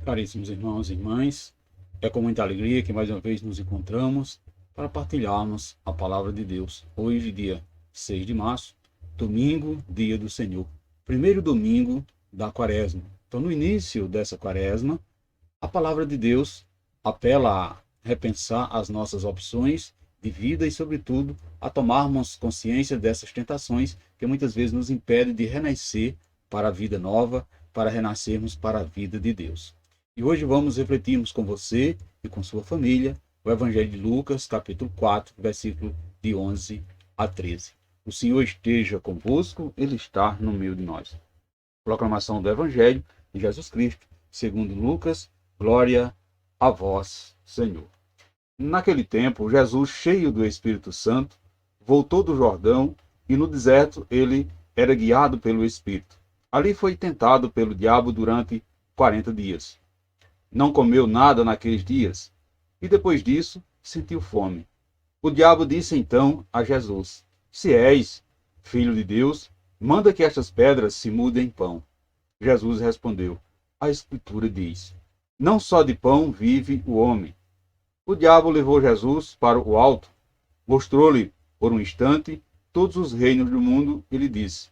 Caríssimos irmãos e irmãs, é com muita alegria que mais uma vez nos encontramos para partilharmos a palavra de Deus. Hoje, dia 6 de março, domingo, dia do Senhor, primeiro domingo da quaresma. Então, no início dessa quaresma, a palavra de Deus apela a repensar as nossas opções de vida e, sobretudo, a tomarmos consciência dessas tentações que muitas vezes nos impedem de renascer para a vida nova, para renascermos para a vida de Deus. E hoje vamos refletirmos com você e com sua família o Evangelho de Lucas, capítulo 4, versículo de 11 a 13. O Senhor esteja convosco, Ele está no meio de nós. Proclamação do Evangelho de Jesus Cristo, segundo Lucas. Glória a vós, Senhor. Naquele tempo, Jesus, cheio do Espírito Santo, voltou do Jordão e no deserto ele era guiado pelo Espírito. Ali foi tentado pelo diabo durante 40 dias. Não comeu nada naqueles dias e depois disso sentiu fome. O diabo disse então a Jesus: Se és filho de Deus, manda que estas pedras se mudem em pão. Jesus respondeu: A Escritura diz: Não só de pão vive o homem. O diabo levou Jesus para o alto, mostrou-lhe por um instante todos os reinos do mundo e lhe disse: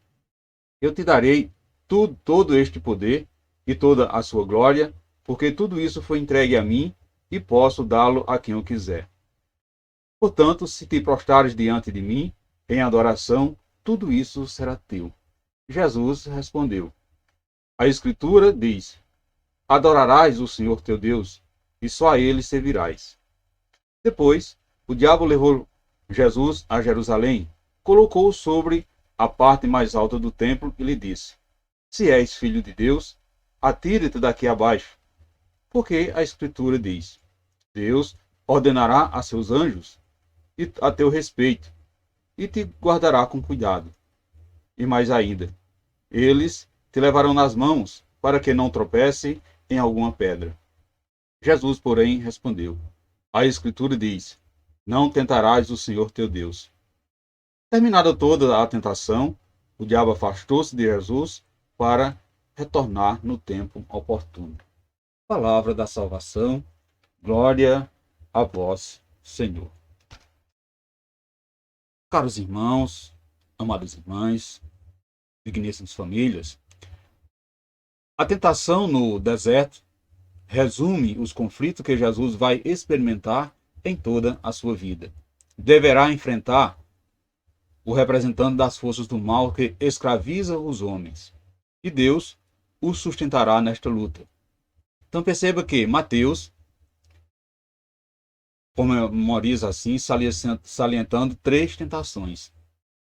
Eu te darei todo este poder e toda a sua glória, porque tudo isso foi entregue a mim e posso dá-lo a quem eu quiser. Portanto, se te prostrares diante de mim, em adoração, tudo isso será teu. Jesus respondeu: A Escritura diz: Adorarás o Senhor teu Deus, e só a ele servirás. Depois, o diabo levou Jesus a Jerusalém, colocou-o sobre a parte mais alta do templo e lhe disse: Se és filho de Deus, atira-te daqui abaixo, porque a Escritura diz: Deus ordenará a seus anjos a teu respeito, e te guardará com cuidado. E mais ainda, eles te levarão nas mãos, para que não tropece em alguma pedra. Jesus, porém, respondeu: A Escritura diz: Não tentarás o Senhor teu Deus. Terminada toda a tentação, o diabo afastou-se de Jesus para retornar no tempo oportuno. Palavra da salvação, glória a vós, Senhor. Caros irmãos, amadas irmãs, digníssimas famílias, a tentação no deserto resume os conflitos que Jesus vai experimentar em toda a sua vida. Deverá enfrentar o representante das forças do mal que escraviza os homens, e Deus o sustentará nesta luta. Então perceba que Mateus memoriza assim, salientando 3 tentações.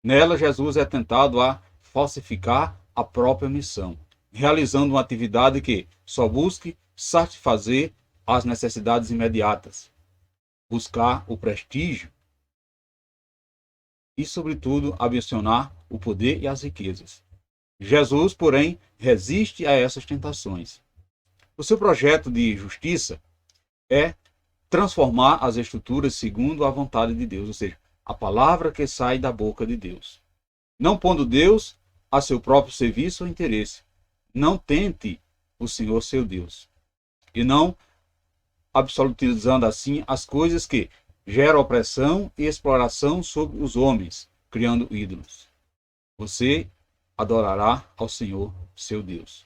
Nela, Jesus é tentado a falsificar a própria missão, realizando uma atividade que só busque satisfazer as necessidades imediatas, buscar o prestígio e, sobretudo, ambicionar o poder e as riquezas. Jesus, porém, resiste a essas tentações. O seu projeto de justiça é transformar as estruturas segundo a vontade de Deus, ou seja, a palavra que sai da boca de Deus. Não pondo Deus a seu próprio serviço ou interesse. Não tente o Senhor seu Deus. E não absolutizando assim as coisas que geram opressão e exploração sobre os homens, criando ídolos. Você adorará ao Senhor seu Deus.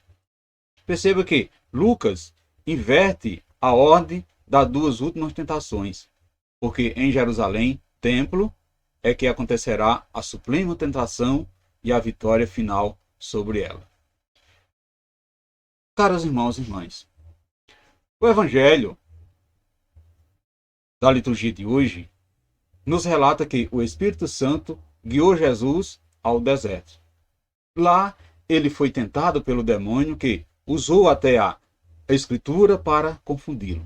Perceba que Lucas inverte a ordem das 2 últimas tentações, porque em Jerusalém, templo, é que acontecerá a suprema tentação e a vitória final sobre ela. Caros irmãos e irmãs, o Evangelho da liturgia de hoje nos relata que o Espírito Santo guiou Jesus ao deserto. Lá ele foi tentado pelo demônio que usou até a Escritura para confundi-lo.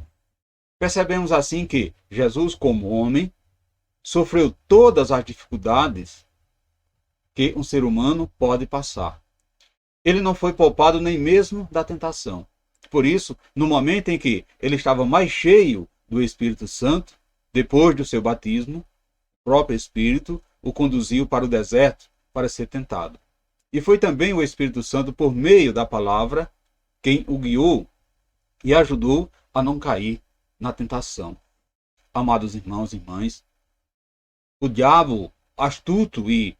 Percebemos assim que Jesus, como homem, sofreu todas as dificuldades que um ser humano pode passar. Ele não foi poupado nem mesmo da tentação. Por isso, no momento em que ele estava mais cheio do Espírito Santo, depois do seu batismo, o próprio Espírito o conduziu para o deserto para ser tentado. E foi também o Espírito Santo, por meio da palavra, quem o guiou e ajudou a não cair na tentação. Amados irmãos e irmãs, o diabo, astuto e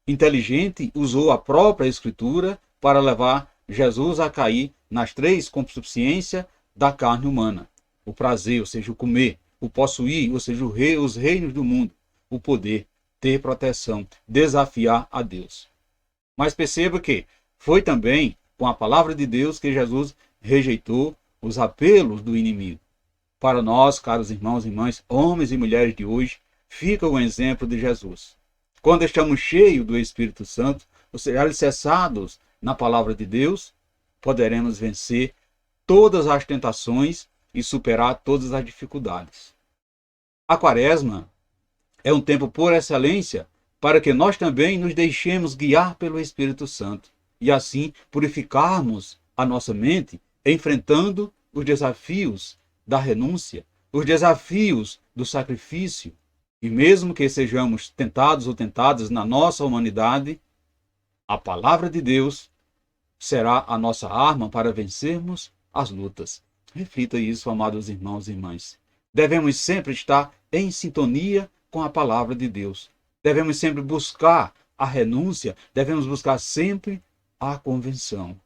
inteligente, usou a própria Escritura para levar Jesus a cair nas três consubstâncias da carne humana: o prazer, ou seja, o comer; o possuir, ou seja, os reinos do mundo; o poder, ter proteção, desafiar a Deus. Mas perceba que foi também com a palavra de Deus que Jesus rejeitou os apelos do inimigo. Para nós, caros irmãos e irmãs, homens e mulheres de hoje, fica o exemplo de Jesus. Quando estamos cheios do Espírito Santo, ou seja, alicerçados na palavra de Deus, poderemos vencer todas as tentações e superar todas as dificuldades. A Quaresma é um tempo por excelência para que nós também nos deixemos guiar pelo Espírito Santo e assim purificarmos a nossa mente, enfrentando os desafios da renúncia, os desafios do sacrifício. E mesmo que sejamos tentados ou tentadas na nossa humanidade, a palavra de Deus será a nossa arma para vencermos as lutas. Reflita isso, amados irmãos e irmãs. Devemos sempre estar em sintonia com a palavra de Deus. Devemos sempre buscar a renúncia, devemos buscar sempre a convenção.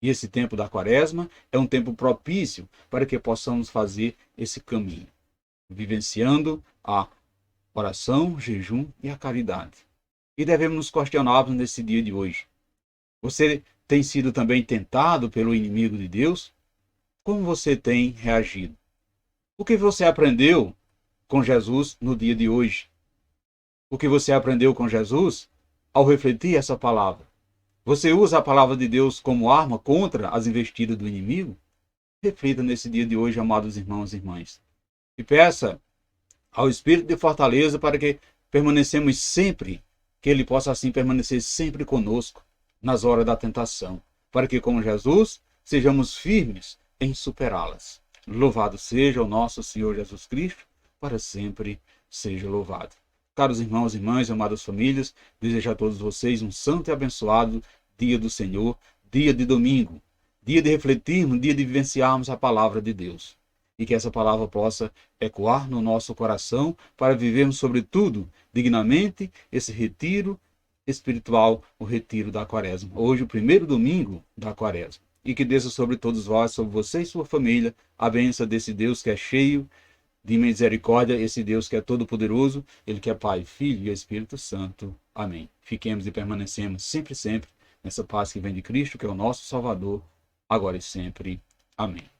E esse tempo da Quaresma é um tempo propício para que possamos fazer esse caminho, vivenciando a oração, jejum e a caridade. E devemos nos questionarmos nesse dia de hoje: você tem sido também tentado pelo inimigo de Deus? Como você tem reagido? O que você aprendeu com Jesus no dia de hoje? O que você aprendeu com Jesus ao refletir essa palavra? Você usa a palavra de Deus como arma contra as investidas do inimigo? Reflita nesse dia de hoje, amados irmãos e irmãs. E peça ao Espírito de fortaleza para que permanecemos sempre, que Ele possa assim permanecer sempre conosco nas horas da tentação, para que, como Jesus, sejamos firmes em superá-las. Louvado seja o nosso Senhor Jesus Cristo, para sempre seja louvado. Caros irmãos e irmãs, amadas famílias, desejo a todos vocês um santo e abençoado dia do Senhor, dia de domingo, dia de refletirmos, dia de vivenciarmos a palavra de Deus. E que essa palavra possa ecoar no nosso coração para vivermos, sobretudo, dignamente esse retiro espiritual, o retiro da Quaresma. Hoje, o primeiro domingo da Quaresma. E que desça sobre todos vós, sobre você e sua família, a bênção desse Deus que é cheio de misericórdia, esse Deus que é todo-poderoso, Ele que é Pai, Filho e Espírito Santo. Amém. Fiquemos e permanecemos sempre, sempre nessa paz que vem de Cristo, que é o nosso Salvador, agora e sempre. Amém.